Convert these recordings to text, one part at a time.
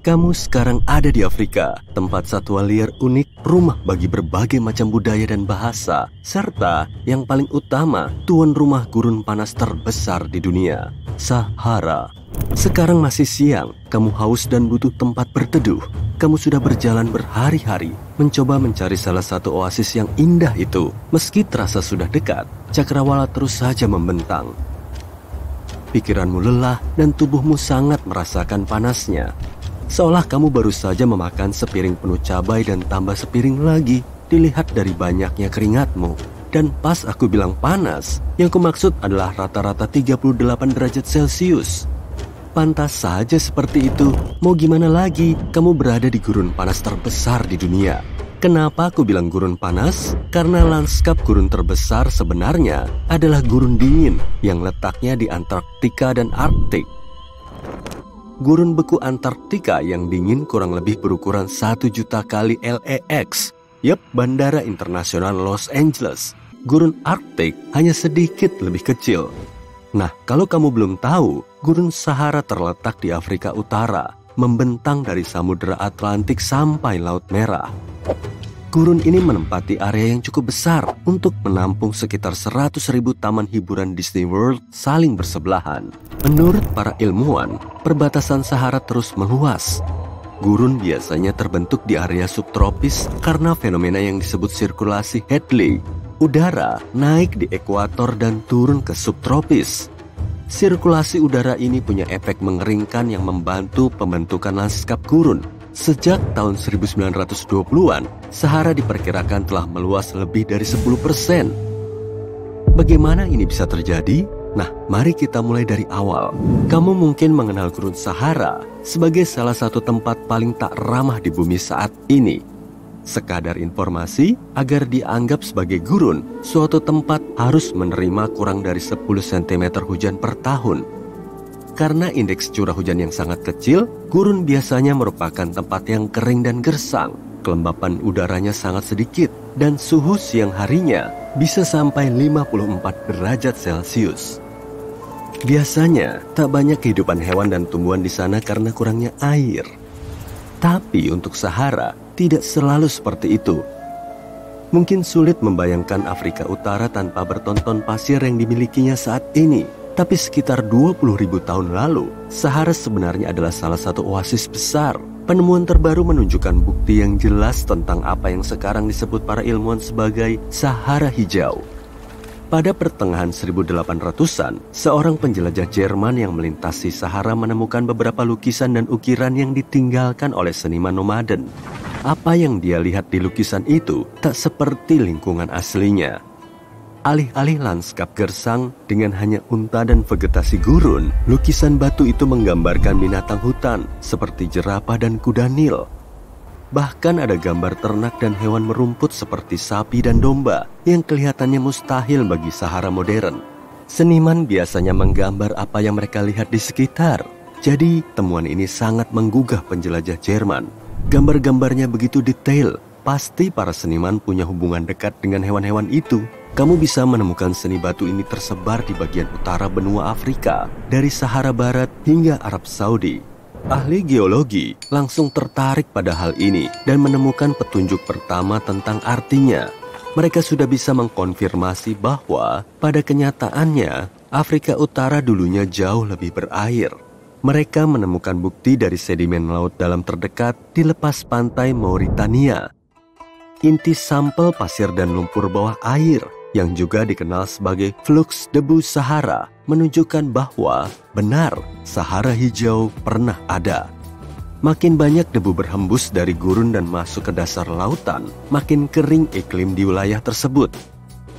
Kamu sekarang ada di Afrika, tempat satwa liar unik, rumah bagi berbagai macam budaya dan bahasa, serta yang paling utama, tuan rumah gurun panas terbesar di dunia, Sahara. Sekarang masih siang, kamu haus dan butuh tempat berteduh. Kamu sudah berjalan berhari-hari, mencoba mencari salah satu oasis yang indah itu. Meski terasa sudah dekat, cakrawala terus saja membentang. Pikiranmu lelah dan tubuhmu sangat merasakan panasnya. Seolah kamu baru saja memakan sepiring penuh cabai dan tambah sepiring lagi, dilihat dari banyaknya keringatmu. Dan pas aku bilang panas, yang kumaksud adalah rata-rata 38 derajat Celcius. Pantas saja seperti itu, mau gimana lagi, kamu berada di gurun panas terbesar di dunia. Kenapa aku bilang gurun panas? Karena lanskap gurun terbesar sebenarnya adalah gurun dingin yang letaknya di Antarktika dan Arktik. Gurun beku Antarktika yang dingin kurang lebih berukuran 1 juta kali LAX. Yap, Bandara Internasional Los Angeles. Gurun Arktik hanya sedikit lebih kecil. Nah, kalau kamu belum tahu, Gurun Sahara terletak di Afrika Utara, membentang dari Samudra Atlantik sampai Laut Merah. Gurun ini menempati area yang cukup besar untuk menampung sekitar 100.000 taman hiburan Disney World saling bersebelahan. Menurut para ilmuwan, perbatasan Sahara terus meluas. Gurun biasanya terbentuk di area subtropis karena fenomena yang disebut sirkulasi Hadley. Udara naik di ekuator dan turun ke subtropis. Sirkulasi udara ini punya efek mengeringkan yang membantu pembentukan lanskap gurun. Sejak tahun 1920-an, Sahara diperkirakan telah meluas lebih dari 10%. Bagaimana ini bisa terjadi? Nah, mari kita mulai dari awal. Kamu mungkin mengenal Gurun Sahara sebagai salah satu tempat paling tak ramah di bumi saat ini. Sekadar informasi, agar dianggap sebagai gurun, suatu tempat harus menerima kurang dari 10 cm hujan per tahun. Karena indeks curah hujan yang sangat kecil, gurun biasanya merupakan tempat yang kering dan gersang. Kelembapan udaranya sangat sedikit, dan suhu siang harinya bisa sampai 54 derajat Celcius. Biasanya, tak banyak kehidupan hewan dan tumbuhan di sana karena kurangnya air. Tapi untuk Sahara, tidak selalu seperti itu. Mungkin sulit membayangkan Afrika Utara tanpa bertonton pasir yang dimilikinya saat ini. Tapi sekitar 20.000 tahun lalu, Sahara sebenarnya adalah salah satu oasis besar. Penemuan terbaru menunjukkan bukti yang jelas tentang apa yang sekarang disebut para ilmuwan sebagai Sahara Hijau. Pada pertengahan 1800-an, seorang penjelajah Jerman yang melintasi Sahara menemukan beberapa lukisan dan ukiran yang ditinggalkan oleh seniman nomaden. Apa yang dia lihat di lukisan itu tak seperti lingkungan aslinya. Alih-alih lanskap gersang dengan hanya unta dan vegetasi gurun, lukisan batu itu menggambarkan binatang hutan seperti jerapah dan kuda Nil. Bahkan ada gambar ternak dan hewan merumput seperti sapi dan domba yang kelihatannya mustahil bagi Sahara modern. Seniman biasanya menggambar apa yang mereka lihat di sekitar. Jadi, temuan ini sangat menggugah penjelajah Jerman. Gambar-gambarnya begitu detail, pasti para seniman punya hubungan dekat dengan hewan-hewan itu. Kamu bisa menemukan seni batu ini tersebar di bagian utara benua Afrika, dari Sahara Barat hingga Arab Saudi. Ahli geologi langsung tertarik pada hal ini dan menemukan petunjuk pertama tentang artinya. Mereka sudah bisa mengkonfirmasi bahwa pada kenyataannya, Afrika Utara dulunya jauh lebih berair. Mereka menemukan bukti dari sedimen laut dalam terdekat di lepas pantai Mauritania. Inti sampel pasir dan lumpur bawah air yang juga dikenal sebagai flux debu Sahara menunjukkan bahwa benar Sahara Hijau pernah ada. Makin banyak debu berhembus dari gurun dan masuk ke dasar lautan, makin kering iklim di wilayah tersebut.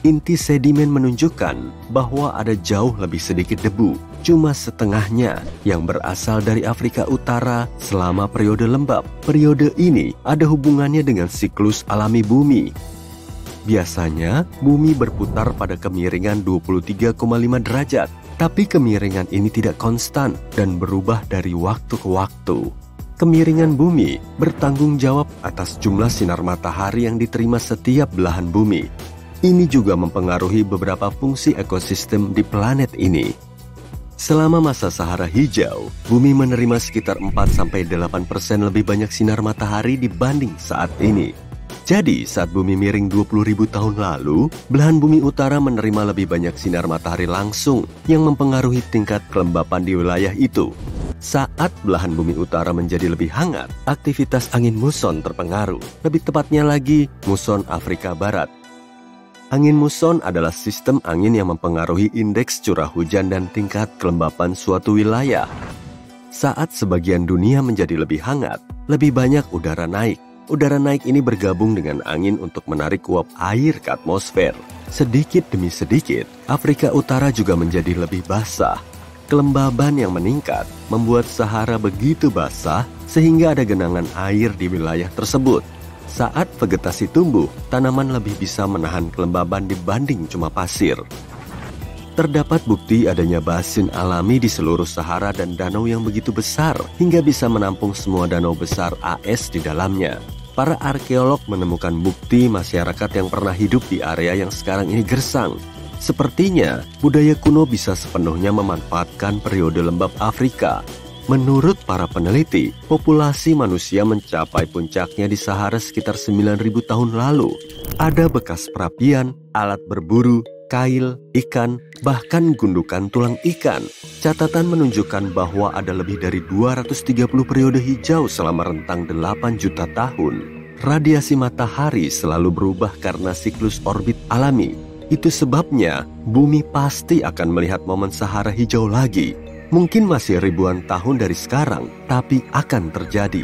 Inti sedimen menunjukkan bahwa ada jauh lebih sedikit debu, cuma setengahnya yang berasal dari Afrika Utara selama periode lembab. Periode ini ada hubungannya dengan siklus alami bumi. Biasanya, bumi berputar pada kemiringan 23,5 derajat, tapi kemiringan ini tidak konstan dan berubah dari waktu ke waktu. Kemiringan bumi bertanggung jawab atas jumlah sinar matahari yang diterima setiap belahan bumi. Ini juga mempengaruhi beberapa fungsi ekosistem di planet ini. Selama masa Sahara hijau, bumi menerima sekitar 4-8% lebih banyak sinar matahari dibanding saat ini. Jadi, saat bumi miring 20.000 tahun lalu, belahan bumi utara menerima lebih banyak sinar matahari langsung yang mempengaruhi tingkat kelembapan di wilayah itu. Saat belahan bumi utara menjadi lebih hangat, aktivitas angin muson terpengaruh. Lebih tepatnya lagi, muson Afrika Barat. Angin muson adalah sistem angin yang mempengaruhi indeks curah hujan dan tingkat kelembapan suatu wilayah. Saat sebagian dunia menjadi lebih hangat, lebih banyak udara naik. Udara naik ini bergabung dengan angin untuk menarik uap air ke atmosfer. Sedikit demi sedikit, Afrika Utara juga menjadi lebih basah. Kelembaban yang meningkat membuat Sahara begitu basah sehingga ada genangan air di wilayah tersebut. Saat vegetasi tumbuh, tanaman lebih bisa menahan kelembaban dibanding cuma pasir. Terdapat bukti adanya basin alami di seluruh Sahara dan danau yang begitu besar hingga bisa menampung semua danau besar AS di dalamnya. Para arkeolog menemukan bukti masyarakat yang pernah hidup di area yang sekarang ini gersang. Sepertinya, budaya kuno bisa sepenuhnya memanfaatkan periode lembab Afrika. Menurut para peneliti, populasi manusia mencapai puncaknya di Sahara sekitar 9.000 tahun lalu. Ada bekas perapian, alat berburu, kail, ikan, bahkan gundukan tulang ikan. Catatan menunjukkan bahwa ada lebih dari 230 periode hijau selama rentang 8 juta tahun. Radiasi matahari selalu berubah karena siklus orbit alami. Itu sebabnya bumi pasti akan melihat momen Sahara hijau lagi. Mungkin masih ribuan tahun dari sekarang, tapi akan terjadi.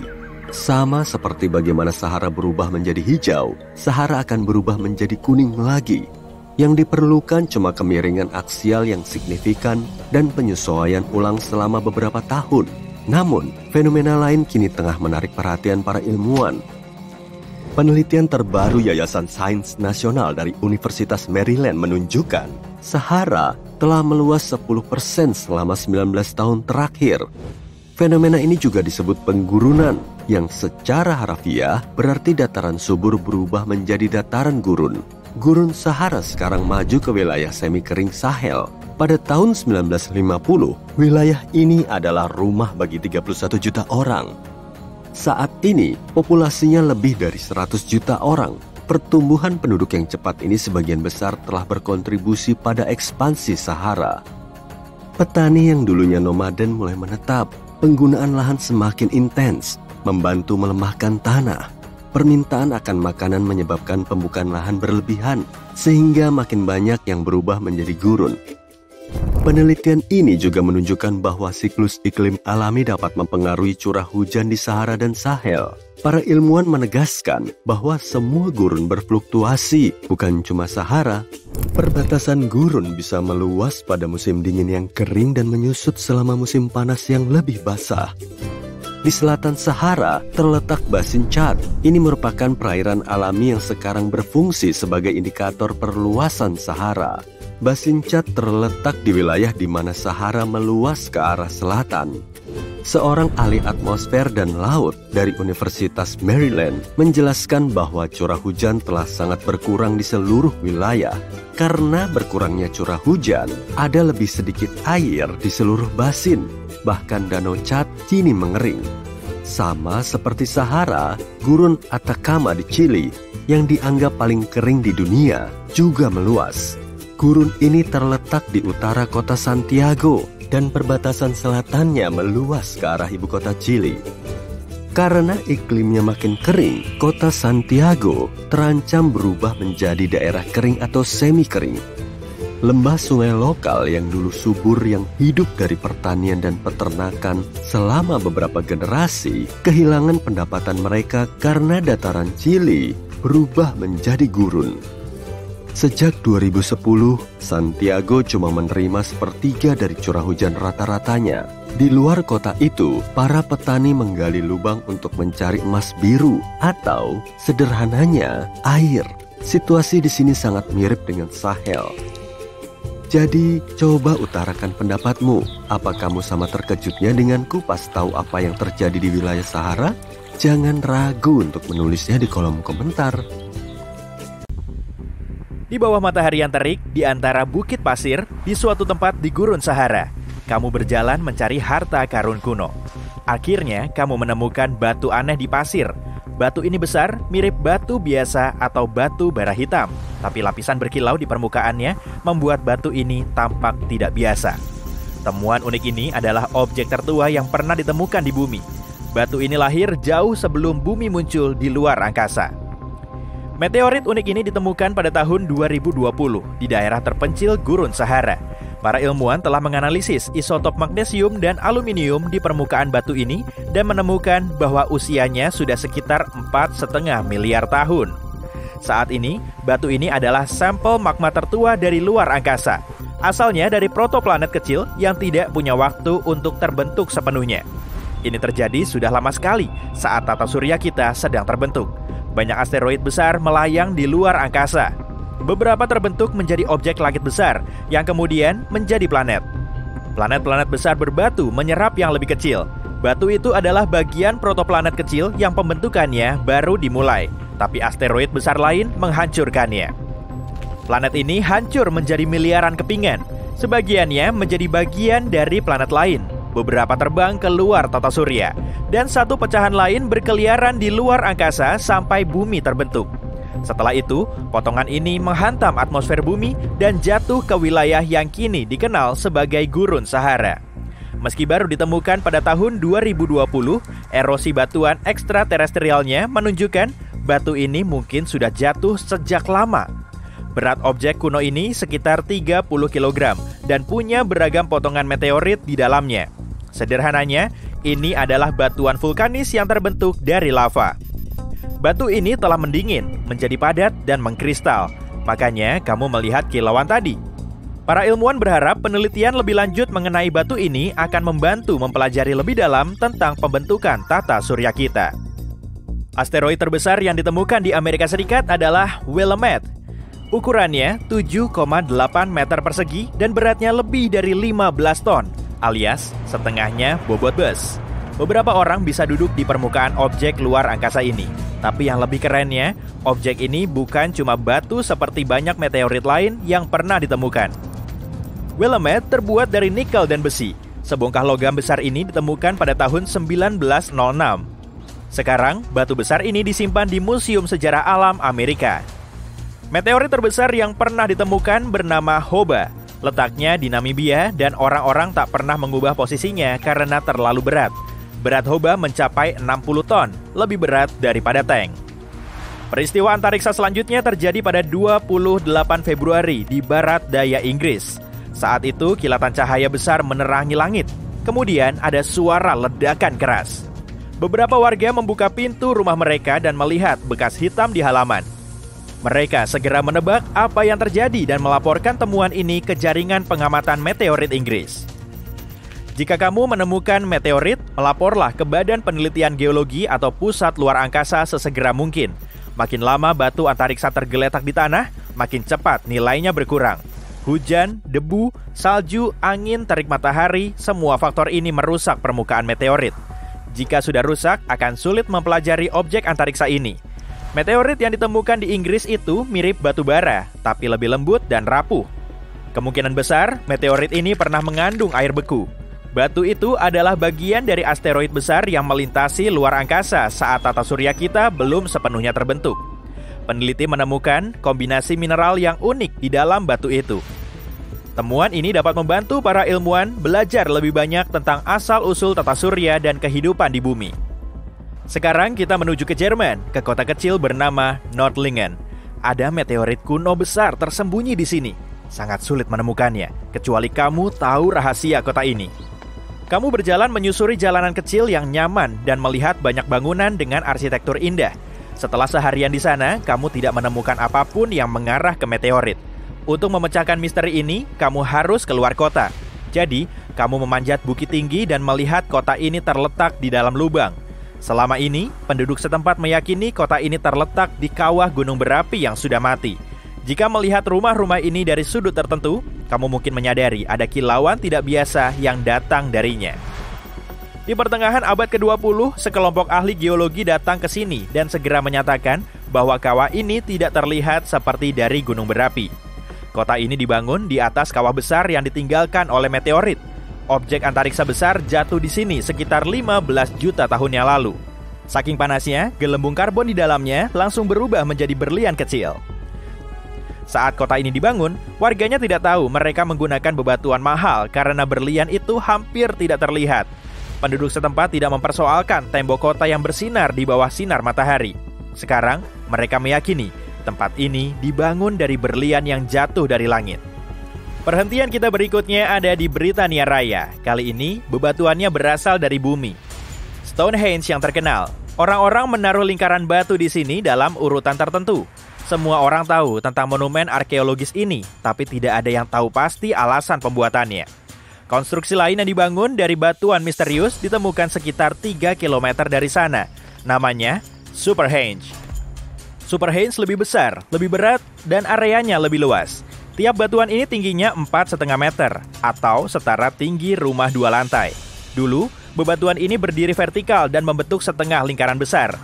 Sama seperti bagaimana Sahara berubah menjadi hijau, Sahara akan berubah menjadi kuning lagi. Yang diperlukan cuma kemiringan aksial yang signifikan dan penyesuaian ulang selama beberapa tahun. Namun, fenomena lain kini tengah menarik perhatian para ilmuwan. Penelitian terbaru Yayasan Sains Nasional dari Universitas Maryland menunjukkan Sahara telah meluas 10% selama 19 tahun terakhir. Fenomena ini juga disebut penggurunan, yang secara harfiah berarti dataran subur berubah menjadi dataran gurun. Gurun Sahara sekarang maju ke wilayah semi kering Sahel. Pada tahun 1950, wilayah ini adalah rumah bagi 31 juta orang. Saat ini, populasinya lebih dari 100 juta orang. Pertumbuhan penduduk yang cepat ini sebagian besar telah berkontribusi pada ekspansi Sahara. Petani yang dulunya nomaden mulai menetap. Penggunaan lahan semakin intens, membantu melemahkan tanah. Permintaan akan makanan menyebabkan pembukaan lahan berlebihan, sehingga makin banyak yang berubah menjadi gurun. Penelitian ini juga menunjukkan bahwa siklus iklim alami dapat mempengaruhi curah hujan di Sahara dan Sahel. Para ilmuwan menegaskan bahwa semua gurun berfluktuasi, bukan cuma Sahara. Perbatasan gurun bisa meluas pada musim dingin yang kering dan menyusut selama musim panas yang lebih basah. Di selatan Sahara terletak Basin Chad. Ini merupakan perairan alami yang sekarang berfungsi sebagai indikator perluasan Sahara. Basin Chad terletak di wilayah di mana Sahara meluas ke arah selatan. Seorang ahli atmosfer dan laut dari Universitas Maryland menjelaskan bahwa curah hujan telah sangat berkurang di seluruh wilayah. Karena berkurangnya curah hujan, ada lebih sedikit air di seluruh basin. Bahkan Danau Chad kini mengering. Sama seperti Sahara, gurun Atacama di Chili yang dianggap paling kering di dunia juga meluas. Gurun ini terletak di utara kota Santiago dan perbatasan selatannya meluas ke arah ibu kota Chili. Karena iklimnya makin kering, kota Santiago terancam berubah menjadi daerah kering atau semi kering. Lembah sungai lokal yang dulu subur yang hidup dari pertanian dan peternakan selama beberapa generasi kehilangan pendapatan mereka karena dataran Chili berubah menjadi gurun. Sejak 2010, Santiago cuma menerima sepertiga dari curah hujan rata-ratanya. Di luar kota itu, para petani menggali lubang untuk mencari emas biru atau sederhananya air. Situasi di sini sangat mirip dengan Sahel. Jadi, coba utarakan pendapatmu. Apa kamu sama terkejutnya denganku pas tahu apa yang terjadi di wilayah Sahara? Jangan ragu untuk menulisnya di kolom komentar. Di bawah matahari yang terik, di antara bukit pasir, di suatu tempat di gurun Sahara. kamu berjalan mencari harta karun kuno. Akhirnya, kamu menemukan batu aneh di pasir. Batu ini besar, mirip batu biasa atau batu bara hitam. Tapi lapisan berkilau di permukaannya membuat batu ini tampak tidak biasa. Temuan unik ini adalah objek tertua yang pernah ditemukan di bumi. Batu ini lahir jauh sebelum bumi muncul di luar angkasa. Meteorit unik ini ditemukan pada tahun 2020 di daerah terpencil Gurun Sahara. Para ilmuwan telah menganalisis isotop magnesium dan aluminium di permukaan batu ini dan menemukan bahwa usianya sudah sekitar 4,5 miliar tahun. Saat ini, batu ini adalah sampel magma tertua dari luar angkasa. Asalnya dari protoplanet kecil yang tidak punya waktu untuk terbentuk sepenuhnya. Ini terjadi sudah lama sekali saat tata surya kita sedang terbentuk. Banyak asteroid besar melayang di luar angkasa. Beberapa terbentuk menjadi objek langit besar yang kemudian menjadi planet. Planet-planet besar berbatu menyerap yang lebih kecil. Batu itu adalah bagian protoplanet kecil yang pembentukannya baru dimulai, tapi asteroid besar lain menghancurkannya. Planet ini hancur menjadi miliaran kepingan. Sebagiannya menjadi bagian dari planet lain. Beberapa terbang ke luar tata surya, dan satu pecahan lain berkeliaran di luar angkasa sampai bumi terbentuk. Setelah itu, potongan ini menghantam atmosfer bumi dan jatuh ke wilayah yang kini dikenal sebagai Gurun Sahara. Meski baru ditemukan pada tahun 2020, erosi batuan ekstraterestrialnya menunjukkan batu ini mungkin sudah jatuh sejak lama. Berat objek kuno ini sekitar 30 kg dan punya beragam potongan meteorit di dalamnya. Sederhananya, ini adalah batuan vulkanis yang terbentuk dari lava. Batu ini telah mendingin, menjadi padat dan mengkristal. Makanya kamu melihat kilauan tadi. Para ilmuwan berharap penelitian lebih lanjut mengenai batu ini akan membantu mempelajari lebih dalam tentang pembentukan tata surya kita. Asteroid terbesar yang ditemukan di Amerika Serikat adalah Willamette. Ukurannya 7,8 meter persegi dan beratnya lebih dari 15 ton, alias setengahnya bobot bus. Beberapa orang bisa duduk di permukaan objek luar angkasa ini. Tapi yang lebih kerennya, objek ini bukan cuma batu seperti banyak meteorit lain yang pernah ditemukan. Willamette terbuat dari nikel dan besi. Sebongkah logam besar ini ditemukan pada tahun 1906. Sekarang, batu besar ini disimpan di Museum Sejarah Alam Amerika. Meteorit terbesar yang pernah ditemukan bernama Hoba. Letaknya di Namibia dan orang-orang tak pernah mengubah posisinya karena terlalu berat. Berat Hoba mencapai 60 ton, lebih berat daripada tank. Peristiwa antariksa selanjutnya terjadi pada 28 Februari di barat daya Inggris. Saat itu kilatan cahaya besar menerangi langit. Kemudian ada suara ledakan keras. Beberapa warga membuka pintu rumah mereka dan melihat bekas hitam di halaman. Mereka segera menebak apa yang terjadi dan melaporkan temuan ini ke jaringan pengamatan meteorit Inggris. Jika kamu menemukan meteorit, melaporlah ke Badan Penelitian Geologi atau Pusat Luar Angkasa sesegera mungkin. Makin lama batu antariksa tergeletak di tanah, makin cepat nilainya berkurang. Hujan, debu, salju, angin, terik matahari, semua faktor ini merusak permukaan meteorit. Jika sudah rusak, akan sulit mempelajari objek antariksa ini. Meteorit yang ditemukan di Inggris itu mirip batu bara, tapi lebih lembut dan rapuh. Kemungkinan besar, meteorit ini pernah mengandung air beku. Batu itu adalah bagian dari asteroid besar yang melintasi luar angkasa saat tata surya kita belum sepenuhnya terbentuk. Peneliti menemukan kombinasi mineral yang unik di dalam batu itu. Temuan ini dapat membantu para ilmuwan belajar lebih banyak tentang asal-usul tata surya dan kehidupan di bumi. Sekarang kita menuju ke Jerman, ke kota kecil bernama Nordlingen. Ada meteorit kuno besar tersembunyi di sini. Sangat sulit menemukannya, kecuali kamu tahu rahasia kota ini. Kamu berjalan menyusuri jalanan kecil yang nyaman dan melihat banyak bangunan dengan arsitektur indah. Setelah seharian di sana, kamu tidak menemukan apapun yang mengarah ke meteorit. Untuk memecahkan misteri ini, kamu harus keluar kota. Jadi, kamu memanjat bukit tinggi dan melihat kota ini terletak di dalam lubang. Selama ini, penduduk setempat meyakini kota ini terletak di kawah gunung berapi yang sudah mati. Jika melihat rumah-rumah ini dari sudut tertentu, kamu mungkin menyadari ada kilauan tidak biasa yang datang darinya. Di pertengahan abad ke-20, sekelompok ahli geologi datang ke sini dan segera menyatakan bahwa kawah ini tidak terlihat seperti dari gunung berapi. Kota ini dibangun di atas kawah besar yang ditinggalkan oleh meteorit. Objek antariksa besar jatuh di sini sekitar 15 juta tahun yang lalu. Saking panasnya, gelembung karbon di dalamnya langsung berubah menjadi berlian kecil. Saat kota ini dibangun, warganya tidak tahu mereka menggunakan bebatuan mahal karena berlian itu hampir tidak terlihat. Penduduk setempat tidak mempersoalkan tembok kota yang bersinar di bawah sinar matahari. Sekarang, mereka meyakini tempat ini dibangun dari berlian yang jatuh dari langit. Perhentian kita berikutnya ada di Britania Raya. Kali ini, bebatuannya berasal dari bumi. Stonehenge yang terkenal. Orang-orang menaruh lingkaran batu di sini dalam urutan tertentu. Semua orang tahu tentang monumen arkeologis ini, tapi tidak ada yang tahu pasti alasan pembuatannya. Konstruksi lain yang dibangun dari batuan misterius ditemukan sekitar 3 km dari sana. Namanya Superhenge. Superhenge lebih besar, lebih berat, dan areanya lebih luas. Tiap batuan ini tingginya 4,5 meter, atau setara tinggi rumah 2 lantai. Dulu, bebatuan ini berdiri vertikal dan membentuk setengah lingkaran besar.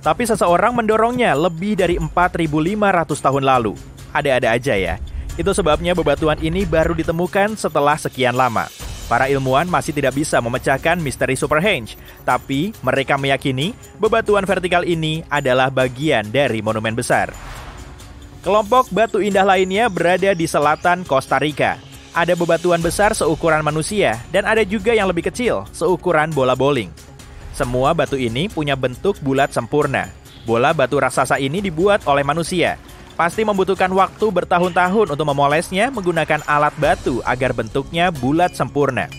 Tapi seseorang mendorongnya lebih dari 4.500 tahun lalu. Ada-ada aja ya. Itu sebabnya bebatuan ini baru ditemukan setelah sekian lama. Para ilmuwan masih tidak bisa memecahkan misteri Superhenge, tapi mereka meyakini bebatuan vertikal ini adalah bagian dari monumen besar. Kelompok batu indah lainnya berada di selatan Costa Rica. Ada bebatuan besar seukuran manusia dan ada juga yang lebih kecil, seukuran bola bowling. Semua batu ini punya bentuk bulat sempurna. Bola batu raksasa ini dibuat oleh manusia. Pasti membutuhkan waktu bertahun-tahun untuk memolesnya menggunakan alat batu agar bentuknya bulat sempurna.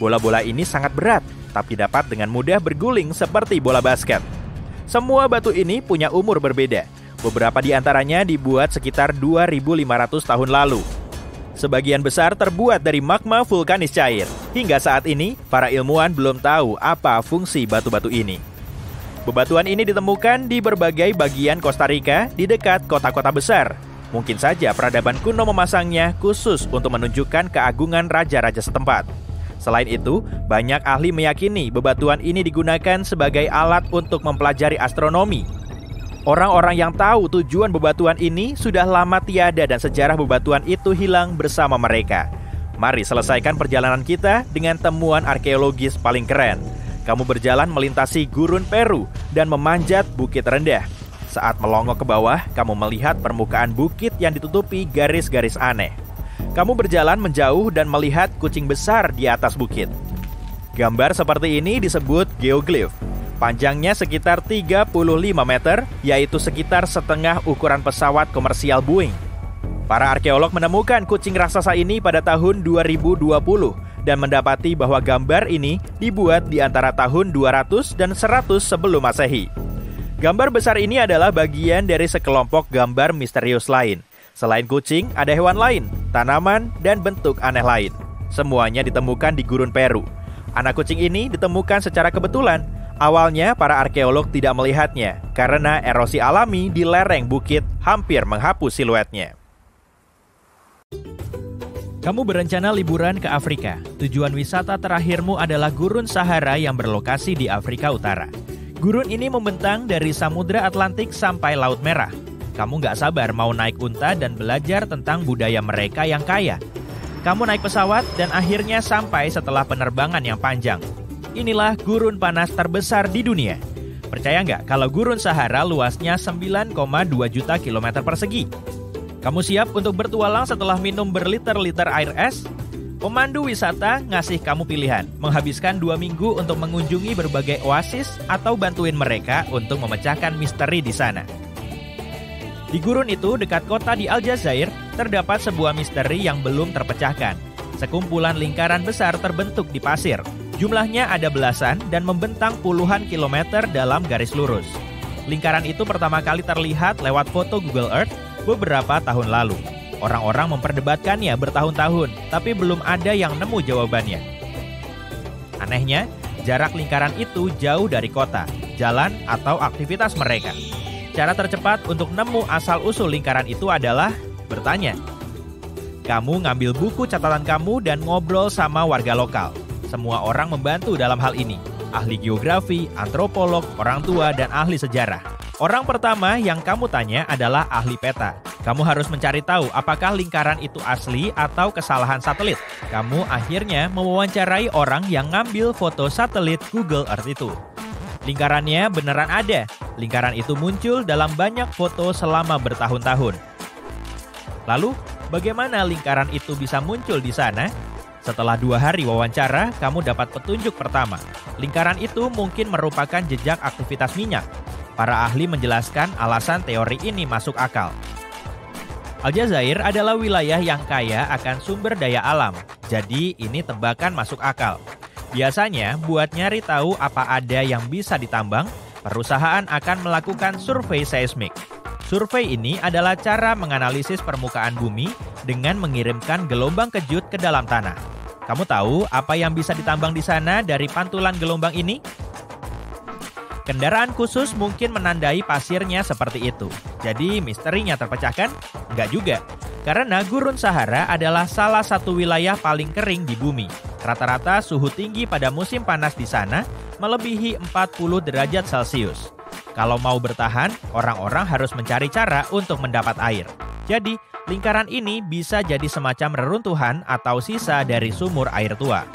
Bola-bola ini sangat berat, tapi dapat dengan mudah berguling seperti bola basket. Semua batu ini punya umur berbeda. Beberapa di antaranya dibuat sekitar 2.500 tahun lalu. Sebagian besar terbuat dari magma vulkanis cair. Hingga saat ini, para ilmuwan belum tahu apa fungsi batu-batu ini. Bebatuan ini ditemukan di berbagai bagian Costa Rica di dekat kota-kota besar. Mungkin saja peradaban kuno memasangnya khusus untuk menunjukkan keagungan raja-raja setempat. Selain itu, banyak ahli meyakini bebatuan ini digunakan sebagai alat untuk mempelajari astronomi. Orang-orang yang tahu tujuan bebatuan ini sudah lama tiada dan sejarah bebatuan itu hilang bersama mereka. Mari selesaikan perjalanan kita dengan temuan arkeologis paling keren. Kamu berjalan melintasi gurun Peru dan memanjat bukit rendah. Saat melongo ke bawah, kamu melihat permukaan bukit yang ditutupi garis-garis aneh. Kamu berjalan menjauh dan melihat kucing besar di atas bukit. Gambar seperti ini disebut geoglyph. Panjangnya sekitar 35 meter, yaitu sekitar setengah ukuran pesawat komersial Boeing. Para arkeolog menemukan kucing raksasa ini pada tahun 2020 dan mendapati bahwa gambar ini dibuat di antara tahun 200 dan 100 sebelum Masehi. Gambar besar ini adalah bagian dari sekelompok gambar misterius lain. Selain kucing, ada hewan lain, tanaman, dan bentuk aneh lain. Semuanya ditemukan di gurun Peru. Anak kucing ini ditemukan secara kebetulan. Awalnya, para arkeolog tidak melihatnya karena erosi alami di lereng bukit hampir menghapus siluetnya. Kamu berencana liburan ke Afrika. Tujuan wisata terakhirmu adalah Gurun Sahara yang berlokasi di Afrika Utara. Gurun ini membentang dari Samudra Atlantik sampai Laut Merah. Kamu nggak sabar mau naik unta dan belajar tentang budaya mereka yang kaya. Kamu naik pesawat dan akhirnya sampai setelah penerbangan yang panjang. Inilah gurun panas terbesar di dunia. Percaya nggak kalau Gurun Sahara luasnya 9,2 juta kilometer persegi? Kamu siap untuk bertualang setelah minum berliter-liter air es? Pemandu wisata ngasih kamu pilihan, menghabiskan 2 minggu untuk mengunjungi berbagai oasis atau bantuin mereka untuk memecahkan misteri di sana. Di gurun itu, dekat kota di Aljazair, terdapat sebuah misteri yang belum terpecahkan. Sekumpulan lingkaran besar terbentuk di pasir. Jumlahnya ada belasan dan membentang puluhan kilometer dalam garis lurus. Lingkaran itu pertama kali terlihat lewat foto Google Earth beberapa tahun lalu. Orang-orang memperdebatkannya bertahun-tahun, tapi belum ada yang nemu jawabannya. Anehnya, jarak lingkaran itu jauh dari kota, jalan, atau aktivitas mereka. Cara tercepat untuk nemu asal-usul lingkaran itu adalah bertanya. Kamu ngambil buku catatan kamu dan ngobrol sama warga lokal. Semua orang membantu dalam hal ini. Ahli geografi, antropolog, orang tua, dan ahli sejarah. Orang pertama yang kamu tanya adalah ahli peta. Kamu harus mencari tahu apakah lingkaran itu asli atau kesalahan satelit. Kamu akhirnya mewawancarai orang yang ngambil foto satelit Google Earth itu. Lingkarannya beneran ada. Lingkaran itu muncul dalam banyak foto selama bertahun-tahun. Lalu, bagaimana lingkaran itu bisa muncul di sana? Setelah 2 hari wawancara, kamu dapat petunjuk pertama. Lingkaran itu mungkin merupakan jejak aktivitas minyak. Para ahli menjelaskan alasan teori ini masuk akal. Aljazair adalah wilayah yang kaya akan sumber daya alam, jadi ini tebakan masuk akal. Biasanya, buat nyari tahu apa ada yang bisa ditambang, perusahaan akan melakukan survei seismik. Survei ini adalah cara menganalisis permukaan bumi dengan mengirimkan gelombang kejut ke dalam tanah. Kamu tahu apa yang bisa ditambang di sana dari pantulan gelombang ini? Kendaraan khusus mungkin menandai pasirnya seperti itu. Jadi misterinya terpecahkan? Enggak juga. Karena Gurun Sahara adalah salah satu wilayah paling kering di bumi. Rata-rata suhu tinggi pada musim panas di sana melebihi 40 derajat Celcius. Kalau mau bertahan, orang-orang harus mencari cara untuk mendapat air. Jadi, lingkaran ini bisa jadi semacam reruntuhan atau sisa dari sumur air tua.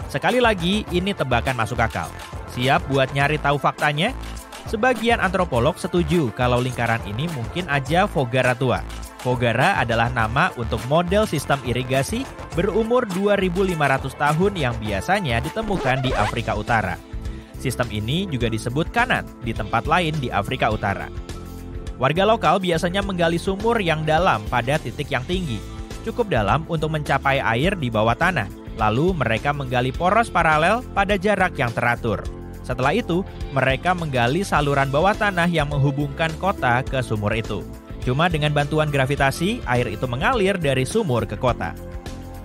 Sekali lagi, ini tebakan masuk akal. Siap buat nyari tahu faktanya? Sebagian antropolog setuju kalau lingkaran ini mungkin aja Foggara tua. Foggara adalah nama untuk model sistem irigasi berumur 2.500 tahun yang biasanya ditemukan di Afrika Utara. Sistem ini juga disebut kanat di tempat lain di Afrika Utara. Warga lokal biasanya menggali sumur yang dalam pada titik yang tinggi, cukup dalam untuk mencapai air di bawah tanah. Lalu mereka menggali poros paralel pada jarak yang teratur. Setelah itu, mereka menggali saluran bawah tanah yang menghubungkan kota ke sumur itu. Cuma dengan bantuan gravitasi, air itu mengalir dari sumur ke kota.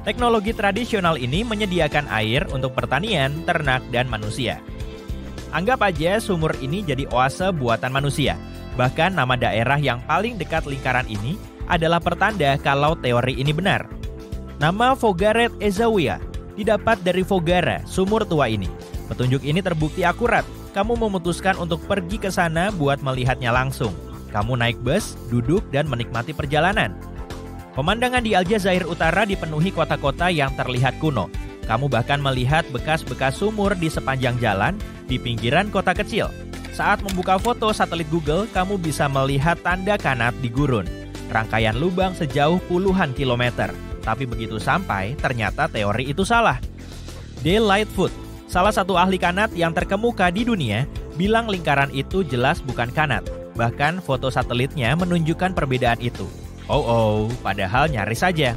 Teknologi tradisional ini menyediakan air untuk pertanian, ternak, dan manusia. Anggap aja sumur ini jadi oase buatan manusia. Bahkan nama daerah yang paling dekat lingkaran ini adalah pertanda kalau teori ini benar. Nama Foggaret Ezzaouia didapat dari Foggara, sumur tua ini. Petunjuk ini terbukti akurat. Kamu memutuskan untuk pergi ke sana buat melihatnya langsung. Kamu naik bus, duduk, dan menikmati perjalanan. Pemandangan di Aljazair Utara dipenuhi kota-kota yang terlihat kuno. Kamu bahkan melihat bekas-bekas sumur di sepanjang jalan di pinggiran kota kecil. Saat membuka foto satelit Google, kamu bisa melihat tanda kanat di gurun. Rangkaian lubang sejauh puluhan kilometer. Tapi begitu sampai, ternyata teori itu salah. Dale Lightfoot, salah satu ahli kanat yang terkemuka di dunia, bilang lingkaran itu jelas bukan kanat. Bahkan foto satelitnya menunjukkan perbedaan itu. Padahal nyaris saja.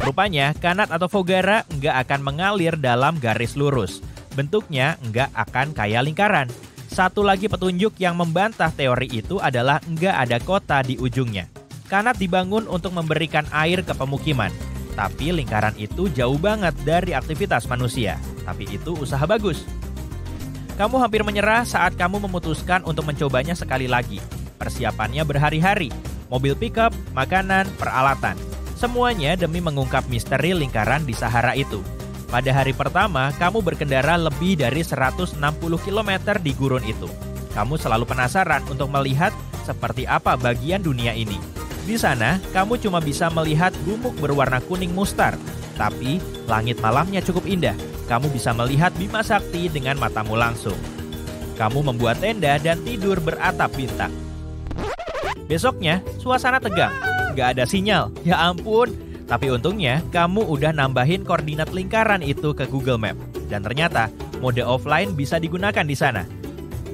Rupanya kanat atau Foggara nggak akan mengalir dalam garis lurus. Bentuknya nggak akan kayak lingkaran. Satu lagi petunjuk yang membantah teori itu adalah nggak ada kota di ujungnya. Kanat dibangun untuk memberikan air ke pemukiman. Tapi lingkaran itu jauh banget dari aktivitas manusia. Tapi itu usaha bagus. Kamu hampir menyerah saat kamu memutuskan untuk mencobanya sekali lagi. Persiapannya berhari-hari. Mobil pickup, makanan, peralatan. Semuanya demi mengungkap misteri lingkaran di Sahara itu. Pada hari pertama, kamu berkendara lebih dari 160 km di gurun itu. Kamu selalu penasaran untuk melihat seperti apa bagian dunia ini. Di sana, kamu cuma bisa melihat gumuk berwarna kuning mustar. Tapi, langit malamnya cukup indah. Kamu bisa melihat Bima Sakti dengan matamu langsung. Kamu membuat tenda dan tidur beratap bintang. Besoknya, suasana tegang. Gak ada sinyal. Ya ampun. Tapi untungnya, kamu udah nambahin koordinat lingkaran itu ke Google Map. Dan ternyata, mode offline bisa digunakan di sana.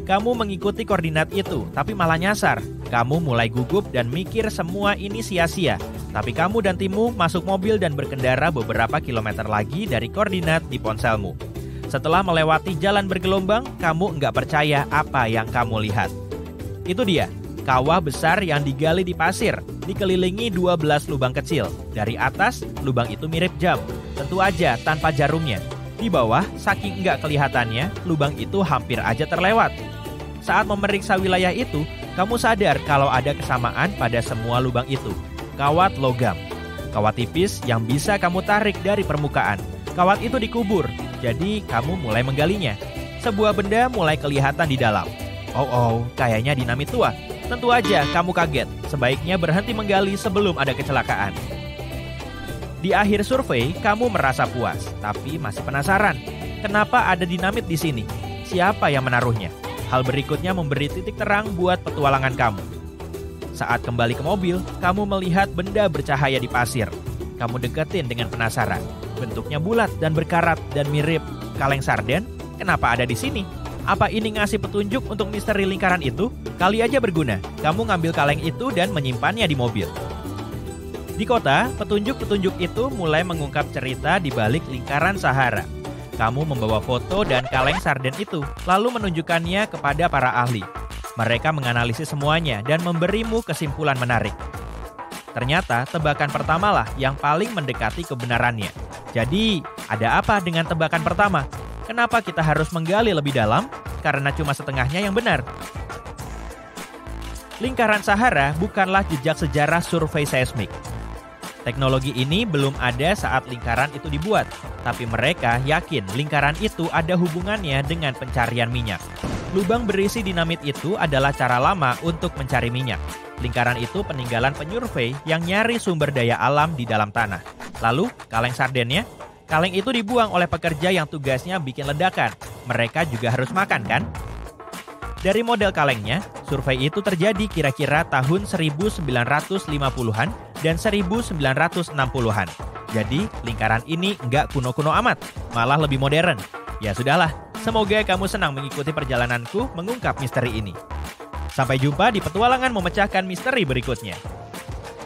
Kamu mengikuti koordinat itu, tapi malah nyasar. Kamu mulai gugup dan mikir semua ini sia-sia. Tapi kamu dan timmu masuk mobil dan berkendara beberapa kilometer lagi dari koordinat di ponselmu. Setelah melewati jalan bergelombang, kamu nggak percaya apa yang kamu lihat. Itu dia, kawah besar yang digali di pasir, dikelilingi 12 lubang kecil. Dari atas, lubang itu mirip jam, tentu aja tanpa jarumnya. Di bawah, saking nggak kelihatannya, lubang itu hampir aja terlewat. Saat memeriksa wilayah itu, kamu sadar kalau ada kesamaan pada semua lubang itu. Kawat logam. Kawat tipis yang bisa kamu tarik dari permukaan. Kawat itu dikubur, jadi kamu mulai menggalinya. Sebuah benda mulai kelihatan di dalam. Oh, kayaknya dinamit tua. Tentu aja kamu kaget. Sebaiknya berhenti menggali sebelum ada kecelakaan. Di akhir survei, kamu merasa puas, tapi masih penasaran. Kenapa ada dinamit di sini? Siapa yang menaruhnya? Hal berikutnya memberi titik terang buat petualangan kamu. Saat kembali ke mobil, kamu melihat benda bercahaya di pasir. Kamu deketin dengan penasaran. Bentuknya bulat dan berkarat dan mirip kaleng sarden. Kenapa ada di sini? Apa ini ngasih petunjuk untuk misteri lingkaran itu? Kali aja berguna. Kamu ngambil kaleng itu dan menyimpannya di mobil. Di kota, petunjuk-petunjuk itu mulai mengungkap cerita di balik lingkaran Sahara. Kamu membawa foto dan kaleng sarden itu, lalu menunjukkannya kepada para ahli. Mereka menganalisis semuanya dan memberimu kesimpulan menarik. Ternyata tebakan pertamalah yang paling mendekati kebenarannya. Jadi, ada apa dengan tebakan pertama? Kenapa kita harus menggali lebih dalam? Karena cuma setengahnya yang benar. Lingkaran Sahara bukanlah jejak sejarah survei seismik. Teknologi ini belum ada saat lingkaran itu dibuat, tapi mereka yakin lingkaran itu ada hubungannya dengan pencarian minyak. Lubang berisi dinamit itu adalah cara lama untuk mencari minyak. Lingkaran itu peninggalan penyurvei yang nyari sumber daya alam di dalam tanah. Lalu, kaleng sardennya? Kaleng itu dibuang oleh pekerja yang tugasnya bikin ledakan. Mereka juga harus makan, kan? Dari model kalengnya, survei itu terjadi kira-kira tahun 1950-an dan 1960-an. Jadi, lingkaran ini nggak kuno-kuno amat, malah lebih modern. Ya sudahlah, semoga kamu senang mengikuti perjalananku mengungkap misteri ini. Sampai jumpa di petualangan memecahkan misteri berikutnya.